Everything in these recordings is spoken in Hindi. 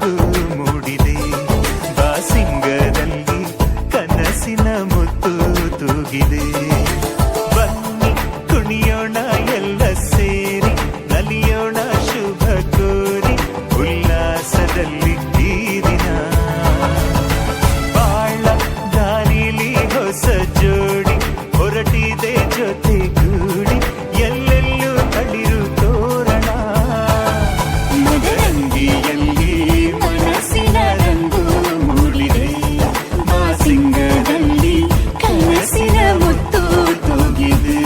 ರಂಗು ಮೂಡಿದೆ ಬಾಸಿಂಗದಲ್ಲಿ ಕನಸಿನ ಮುತ್ತು ತೂಗಿದೆ ಬನ್ನಿ ಕುಣಿಯೋಣ ಎಲ್ಲ ಸೇರಿ ನಲಿಯೋಣ ಶುಭ ಕೋರಿ ಉಲ್ಲಾಸದಲ್ಲಿ ಈ ದಿನ ಬಾಳ ದಾರಿಲಿ ಹೊಸ ಜೋಡಿ ಹೊರಟಿದೆ ಜೊತೆಗೂಡಿ ಎಲ್ಲೆಲ್ಲೂ ತಳಿರು ತೋರಣ ಮದರಂಗಿಯಲ್ಲಿ ಮನಸ್ಸಿನ ರಂಗು ಮೂಡಿದೆ ಬಾಸಿಂಗದಲ್ಲಿ ಕನಸಿನ ಮುತ್ತು ತೂಗಿದೆ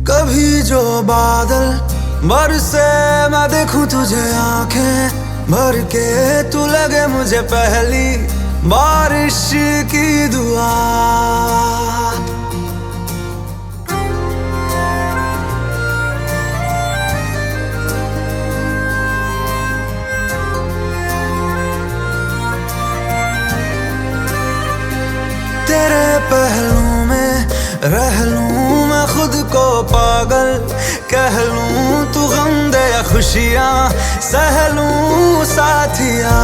कभी जो बादल बरसे मैं देखूं तुझे आंखें भर के तू लगे मुझे पहली बारिश की दुआ तेरे पहलू में रह लूं मैं खुद को पागल कह लूं तू गम दे या खुशियां सह लूं साथिया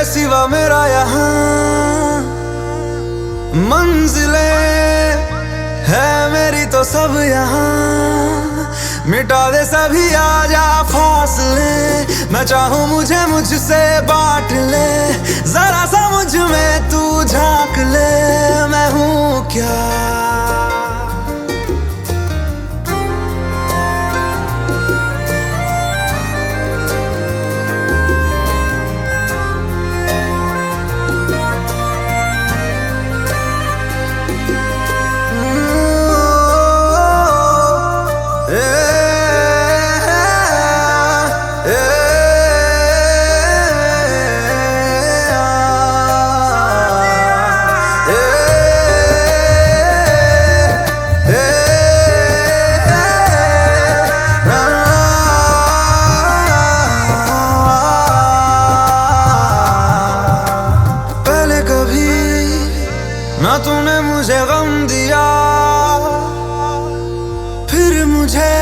सिवा मेरा यहाँ मंजिलें है मेरी तो सब यहाँ मिटा दे सभी आजा फासले मैं चाहूँ मुझे मुझसे बांट ले जरा सा मुझ में तू झांक ले मैं हूँ क्या ना तूने मुझे गम दिया फिर मुझे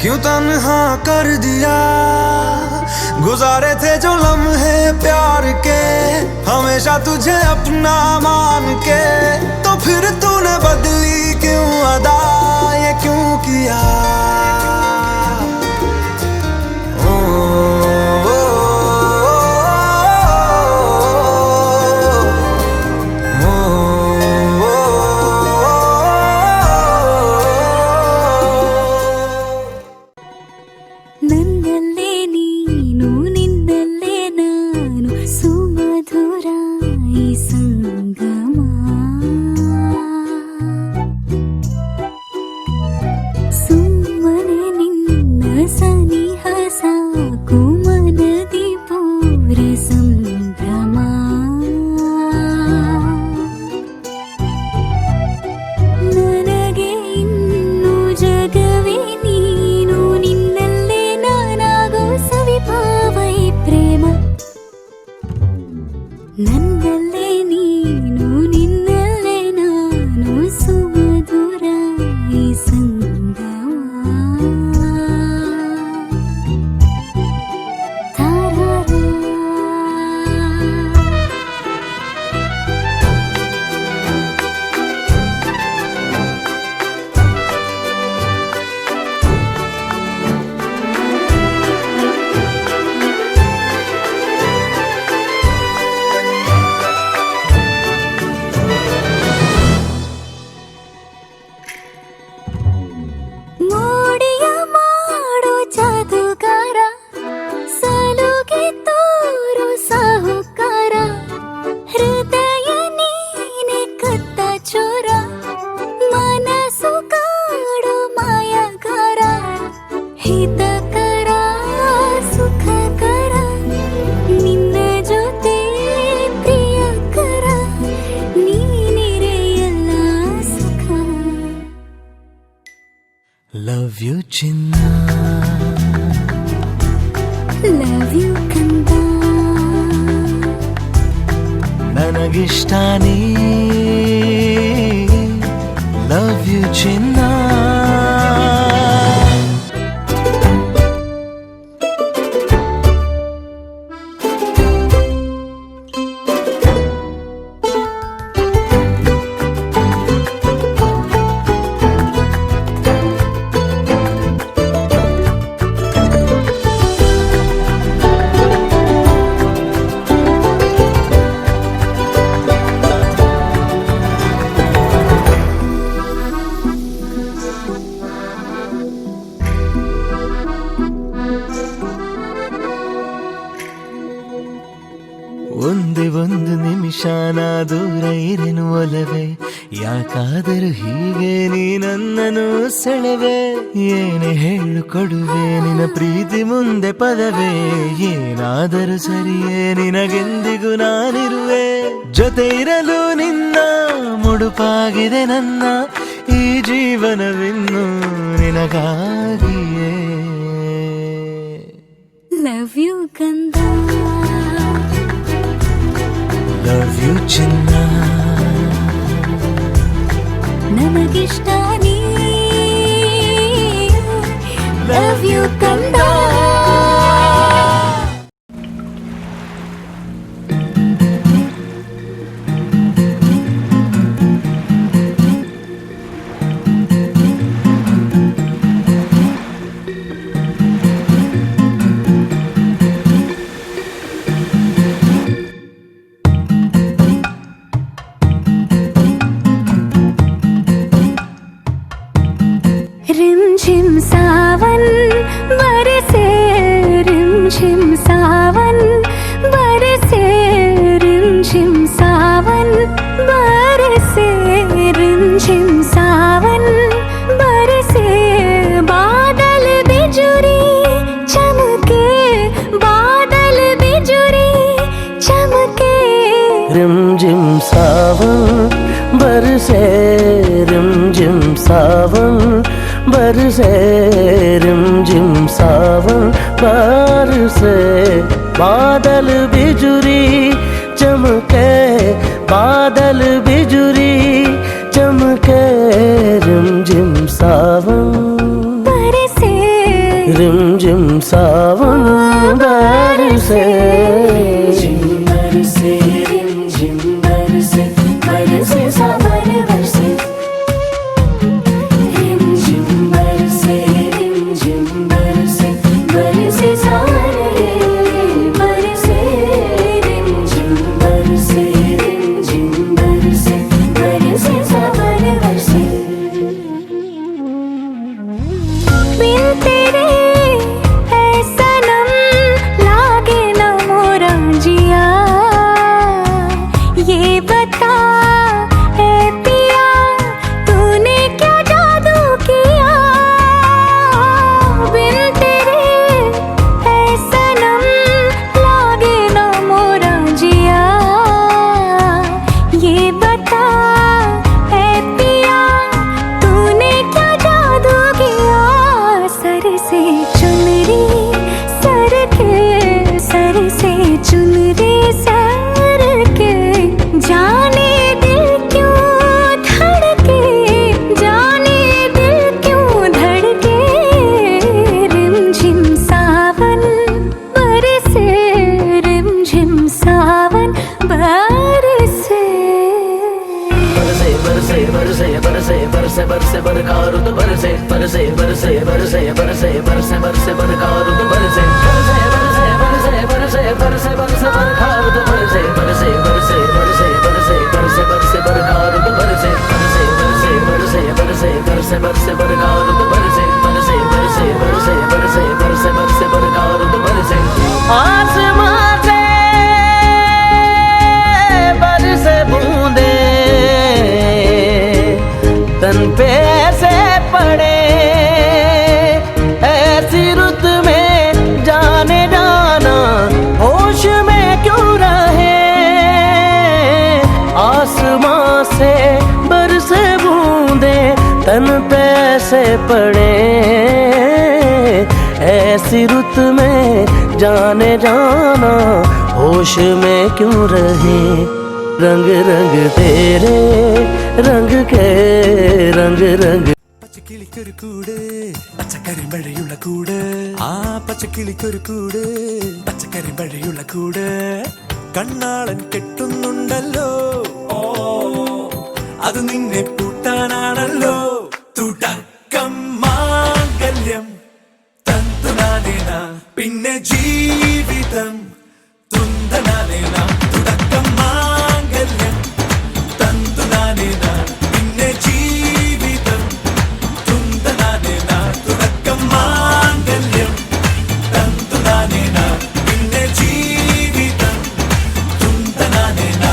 क्यों तन्हा कर दिया गुजारे थे जो लम्हे प्यार के हमेशा तुझे अपना मान के तो फिर तूने बदली क्यों अदा ये क्यों किया संगमा ಹಿತಕರ ಸುಖಕರ ನಿನ್ನ ಜೊತೆ ಪ್ರಿಯಕರ ನೀನಿರೆ ಎಲ್ಲ ಸುಖ. ಲವ್ ಯು ಚಿನ್ನ, ಲವ್ ಯು ಕಂದ, ನನಗಿಷ್ಟ ನೀ. ಲವ್ ಯು ಚಿನ್ನ. ಒಂದೇ ಒಂದು ನಿಮಿಷ ನಾ ದೂರ ಇರೆನು ಒಲವೇ, ಯಾಕಾದರೂ ಹೀಗೆ ನೀ ನನ್ನನ್ನು ಸೆಳೆವೆ. ಏನೇ ಹೇಳು ಕೊಡುವೆ ನಿನ್ನ ಪ್ರೀತಿ ಮುಂದೆ ಪದವೇ, ಏನಾದರೂ ಸರಿಯೇ ನಿನಗೆಂದಿಗೂ ನಾನಿರುವೆ. ಜೊತೆ ಇರಲು ನಿನ್ನ ಮುಡುಪಾಗಿದೆ ನನ್ನ ಈ ಜೀವನವಿನ್ನು ನಿನಗಾಗಿಯೇ. ಲವ್ ಯು ಕಂದ, ಲವ್ ಯು ಚಿನ್ನ, ನನಗಿಷ್ಟ ನೀ. ಲವ್ ಯು ಕಂದ. रिमझिम सावन बरसे, रिमझिम सावन बरसे, रिमझिम सावन बरसे, रिमझिम सावन बरसे. बादल बिजुरी चमके, बादल बिजुरी चमके. रिमझिम सावन बरसे, रिमझिम सावन बरसे, रिमझिम सावन बरसे. बादल बिजुरी चमके, बादल बिजुरी चमके. रिमझिम सावन बरसे, रिमझिम सावन बरसे. बरसे, रिमझिम बरसे, बरसे सावन बरसे. रिमझिम बरसे, रिमझिम बरसे, बरसे सावन बरसे. रिमझिम बरसे, रिमझिम बरसे, बरसे सावन बरसे. बिन तेरे है सनम लागे न मोरा जिया. ये बता है पिया तूने क्या जादू किया. बिन तेरे है सनम लागे न मोरा जिया. ये बता है पिया तूने क्या जादू किया. सर से चुनरी सर के, सर से चुनरी सर के. जाने दिल क्यों धड़के, जाने दिल क्यों धड़के. रिमझिम सावन बरसे, रिमझिम सावन बरसे. बरसे बरसे बरसे बरसे बरसे बरसे बरकारू तो बरसे. बरसे बरसे बरसे बरसे बरसे बरसे बरकारू तो बरसे. बरसे बरसे बरसे बरसे बरसे बरसे बरकारू तो बरसे. बरसे बरसे बरसे बरसे बरसे बरसे बरकारू तो बरसे. बरसे बरसे बरसे बरसे बरसे बरसे बरकारू तो बरसे. बरसे बरसे बरसे बरसे बरसे बरसे बरकारू तो बरसे. आसमां से बरसे बूंदे तन पे से पड़े, ऐसी ऐसी रुत में जाने जाना होश में क्यों रहे। रंग रंग तेरे रंग के रंग रंग പച്ചക്കിളിക്കൊരു കൂട് പച്ചക്കറി മഴയുള്ള കൂട് ആ പച്ചക്കിളിക്കൊരു കൂട് പച്ചക്കറി മഴയുള്ള കൂട് കണ്ണാളൻ കെട്ടുന്നുണ്ടല്ലോ ഓ അത് നിന്നെ പൂട്ടാനാണല്ലോ തുടക്കം മാംഗല്യം തന്തുനാനേന പിന്നെ ജീവിതം തുന്തനാനേന തുടക്കം മാംഗല്യം തന്തുനാനേന പിന്നെ ജീവിതം തുന്തനാനേന തുടക്കം മാംഗല്യം തന്തുനാനേന പിന്നെ ജീവിതം തുന്തനാനേന.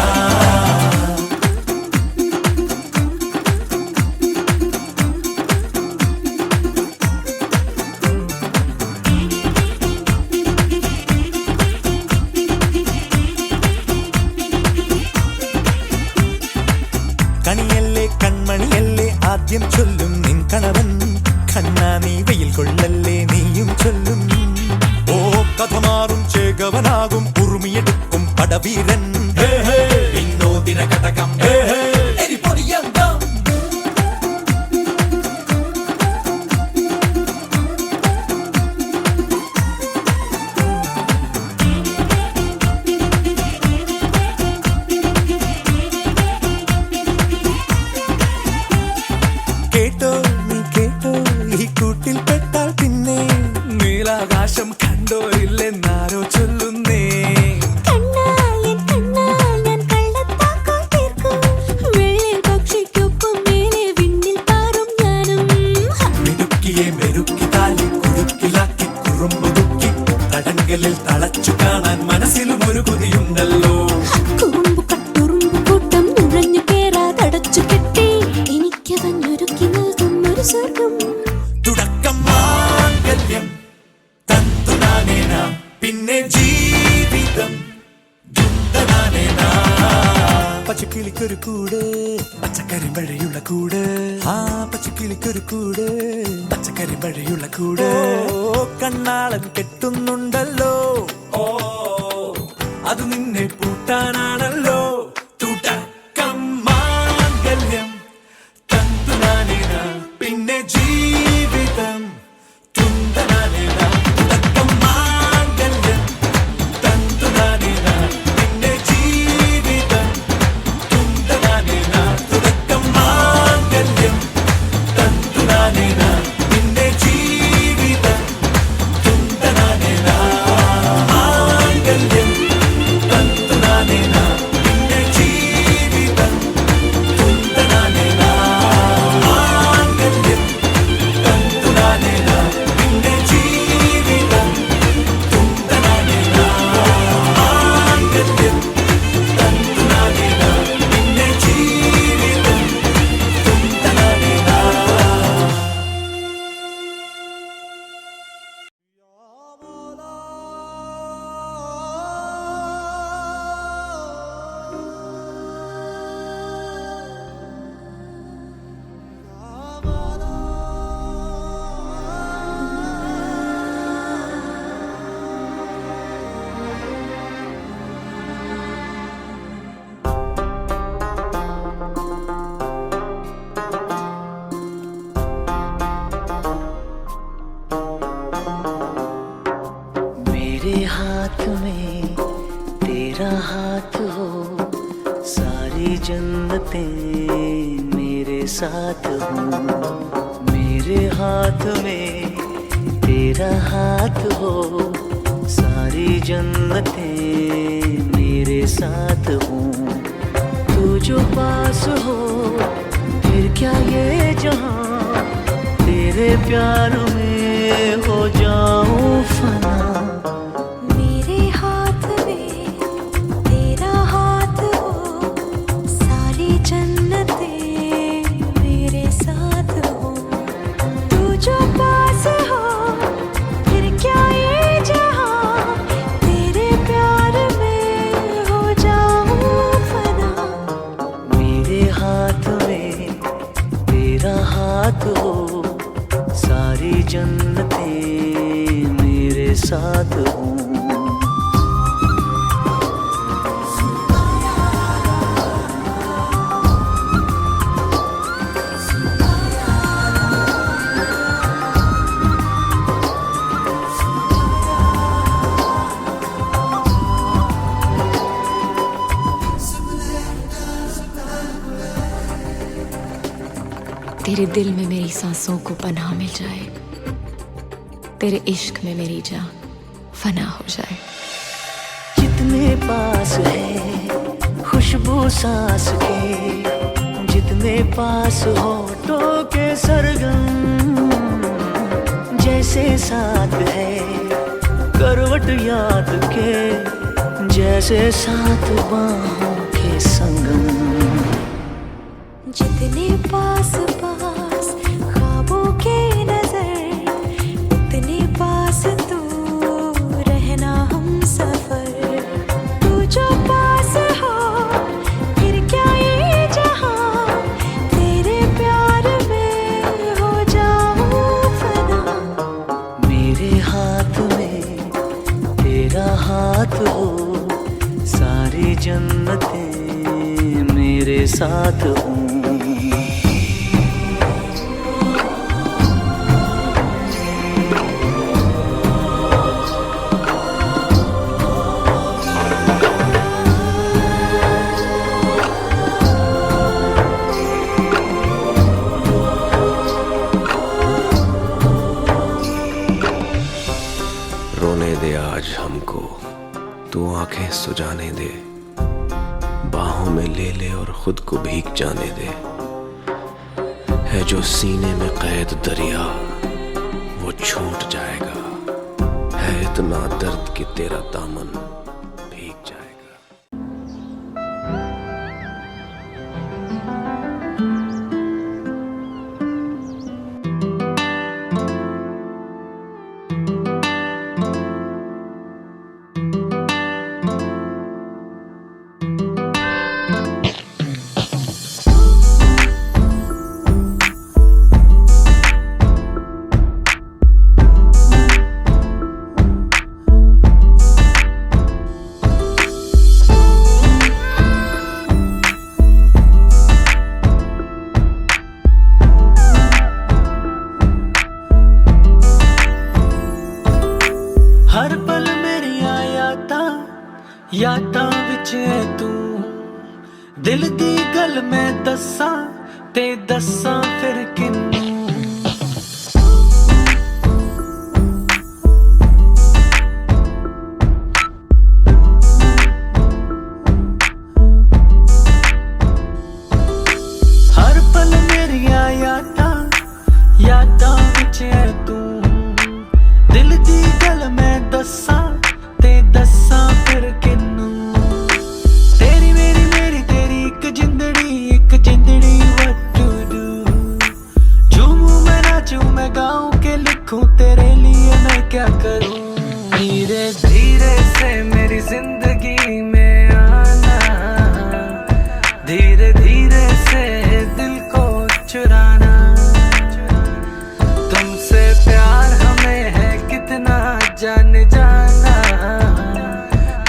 കണിയല്ലേ കൺമണിയല്ലേ ആദ്യം ചൊല്ലും നിൻ കണവൻ കണ്ണാ നീ വെയിൽ കൊള്ളല്ലേ നീയും ചൊല്ലും. ഓ കഥ മാറും ചേകവനാകും ഉറുമിയെടുക്കും പടവീരൻ വിനോദിന കടകം എരിപൊടിയന്തം. കേട്ടോ നീ കേട്ടോ ഈ കൂട്ടിൽ പെട്ടാൽ പിന്നെ നീലാകാശം കണ്ടോ ഇല്ലെന്നാരോ ചൊല്ലുന്നേ. മിടുക്കിയെ മെരുക്കി താലി കുടുക്കിലാക്കി കുറുമ്പുതുക്കി തടങ്കലിൽ തളച്ചു കാണാൻ മനസ്സിലും ഒരു കൊതിയുണ്ടല്ലോ. തുടക്കം മാംഗല്യം തന്തുനാനേന പിന്നെ ജീവിതം ദുന്തനാനേന. പച്ചക്കിളിക്കൊരു കൂട് പച്ചക്കറി മഴയുള്ള കൂട് ആ പച്ചക്കിളിക്കൊരു കൂട് പച്ചക്കറി മഴയുള്ള കൂട് കണ്ണാളൻ കെട്ടുന്നുണ്ടല്ലോ ഓ അത് നിന്നെ പൂട്ടാനാണല്ലോ തുടക്കം മാംഗല്യം തന്തുനാനേന പിന്നെ ജീവിതം തുന്തനാനേന തുടക്കം മാംഗല്യം തന്തുനാനേന പിന്നെ ജീവിതം തുന്തനാനേന തുടക്കം മാംഗല്യം തന്തുനാനേന പിന്നെ ജീവിതം തുന്തനാനേന മാംഗല്യം തന്തുനാനേന പിന്നെ ജീവിതം തുന്തനാനേന മാംഗല്യം തന്തുനാനേന പിന്നെ ജീവിതം തുന്തനാനേന മാംഗല്യം തന്തുനാനേന പിന്നെ ജീവിതം തുന്തനാനേന. मेरे हाथ में तेरा हाथ हो सारी जन्नतें मेरे साथ हो। मेरे हाथ में तेरा हाथ हो सारी जन्नतें मेरे साथ हो। तू जो पास हो फिर क्या ये जहां तेरे प्यार में हो जाऊं फना। मेरे हाथ में तेरा हाथ हो सारी जन्नतें मेरे साथ हो। तू जो पास हो फिर क्या ये जहां तेरे प्यार में हो जाऊं फना। मेरे हाथ में तेरा हाथ हो सारी जन्नतें साथ हूँ। तेरे दिल में मेरी सांसों को पनाह मिल जाए, तेरे इश्क में मेरी जान फना हो जाए। जितने पास है खुशबू सांस के, जितने पास होठों के सरगम, जैसे साथ है करवट याद के, जैसे साथ बाहों के संगम। जितने पास पास ख्वाबों के नजर, उतने पास तू रहना हम सफर। तू जो पास हो फिर क्या ये जहां, तेरे प्यार में हो जाऊं फना। मेरे हाथ में तेरा हाथ हो, सारी जन्नतें मेरे साथ हों। रोने दे आज हमको, तू आंखें सुजाने दे, बाहों में ले ले और खुद को भीग जाने दे। है जो सीने में कैद दरिया वो छूट जाएगा, है इतना दर्द कि तेरा दामन भीग जाएगा। हर पल मेरिया यादां विच है तू, दिल दी गल मैं दस्सां ते दस्सां फिर किन्नू। हर पल मेरिया यादां विच है तू, दिल दी गल मैं दस्सां ते दस्सां फिर किन्नू। तेरी मेरी तेरी एक जिंदड़ी what to do। झूमूं मैं नाचूं मैं गाऊं के लिखूं तेरे लिए मैं क्या करूं। धीरे धीरे से मेरी जिंदगी में आना, धीरे धीरे से दिल को चुराना। तुमसे प्यार हमें है कितना जान जाना,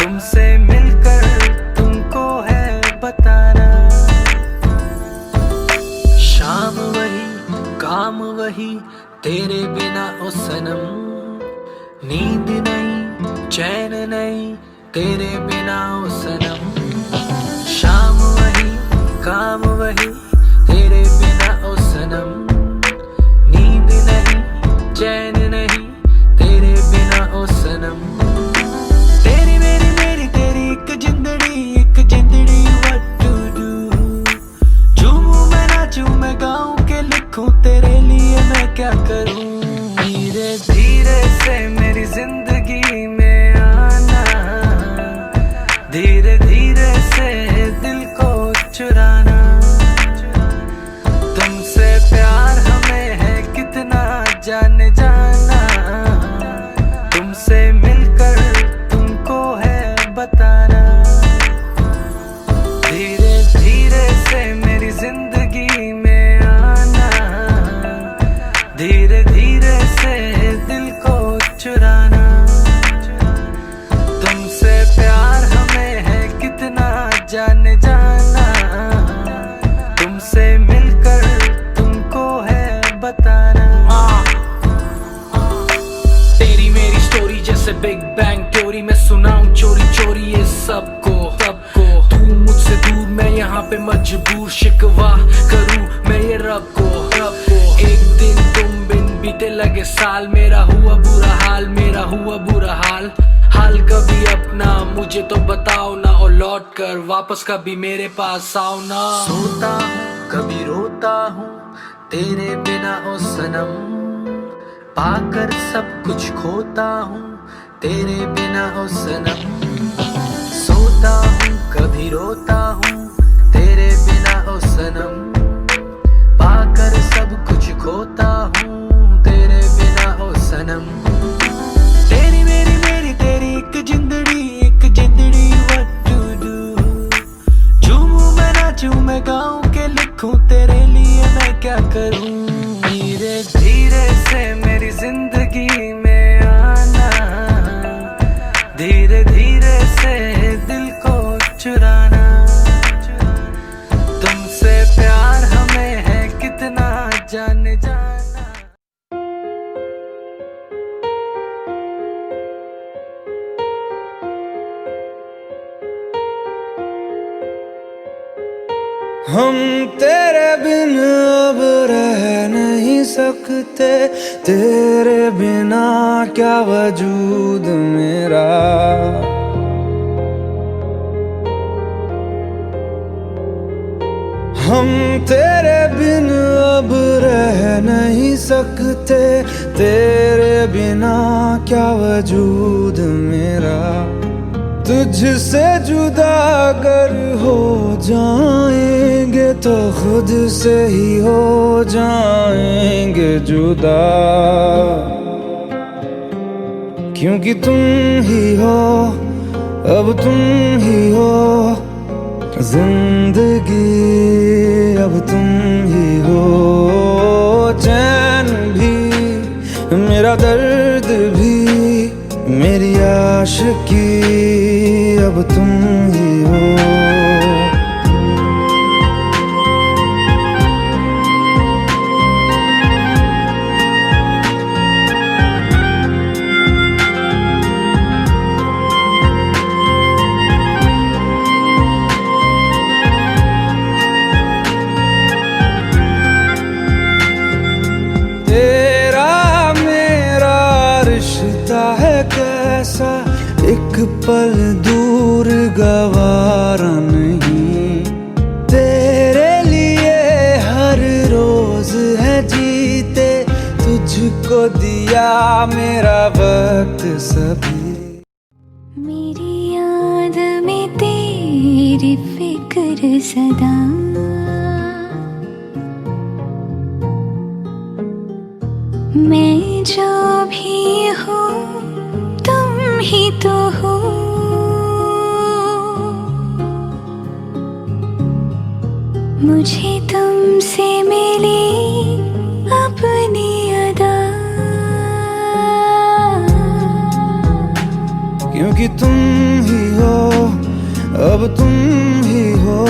तुमसे मिलकर तुमको है बताना। शाम वही काम वही तेरे बिना ओ सनम, नींद नहीं चैन नहीं तेरे बिना ओ सनम। शाम वही काम वही तेरे बिना ओ सनम, नींद नहीं चैन नहीं तेरे बिना ओ सनम। तेरी मेरी तेरी एक जिंदड़ी what to do। झूमूं मैं नाचूं मैं गाऊं के लिखूं तेरे लिए मैं क्या करूं। धीरे धीरे से मेरी जिंदगी में आना, धीरे धीरे से दिल को चुराना। तुमसे प्यार हमें है कितना जान जाना, तुमसे मिलकर तुमको है बताना। धीरे धीरे से मेरी जिंदगी में आना, धीरे धीरे से दिल को चुराना। जैसे बिग बैंग थ्योरी मैं सुनाऊं चोरी चोरी ये सबको सबको। तू मुझसे दूर मैं यहाँ पे मजबूर, शिकवा करूं मैं ये रब को रब को। एक दिन तुम बिन बीते लगे साल, मेरा हुआ बुरा हाल, मेरा हुआ बुरा हाल। हाल कभी अपना मुझे तो बताओ ना, और लौट कर वापस कभी मेरे पास आओ ना। सोता हूँ कभी रोता हूँ तेरे बिना ओ सनम, पाकर सब कुछ खोता हूँ तेरे बिना ओ सनम। सोता हूँ कभी रोता हूँ तेरे बिना ओ सनम, पाकर सब कुछ खोता हूँ तेरे बिना ओ सनम। तेरी मेरी मेरी तेरी एक जिंदड़ी what to do। झूमूं मैं नाचूं मैं गाऊं के लिखूं तेरे लिए मैं क्या करूं। धीरे धीरे से मेरी जिंदगी में आना, धीरे धीरे से दिल को चुराना। तुमसे प्यार हमें है कितना जाने जाना। हम तेरे बिन अब रह नहीं सकते, तेरे बिना क्या वजूद मेरा। हम तेरे बिन अब रह नहीं सकते, तेरे बिना क्या वजूद मेरा। तुझसे जुदा अगर हो जाएंगे तो खुद से ही हो जाएंगे जुदा, क्योंकि तुम ही हो अब तुम ही हो जिंदगी, अब तुम ही हो। चैन भी मेरा दर्द भी मेरी आशिकी, अब तुम ही हो। तेरा मेरा रिश्ता है कैसा, एक पल दूर गवारा नहीं। तेरे लिए हर रोज है जीते, तुझको दिया मेरा वक्त सभी। मेरी याद में तेरी फिक्र सदा, मैं जो भी हूँ तुम ही तो हो। मुझे तुमसे मिली अपनी अदा, क्योंकि तुम ही हो अब तुम ही हो।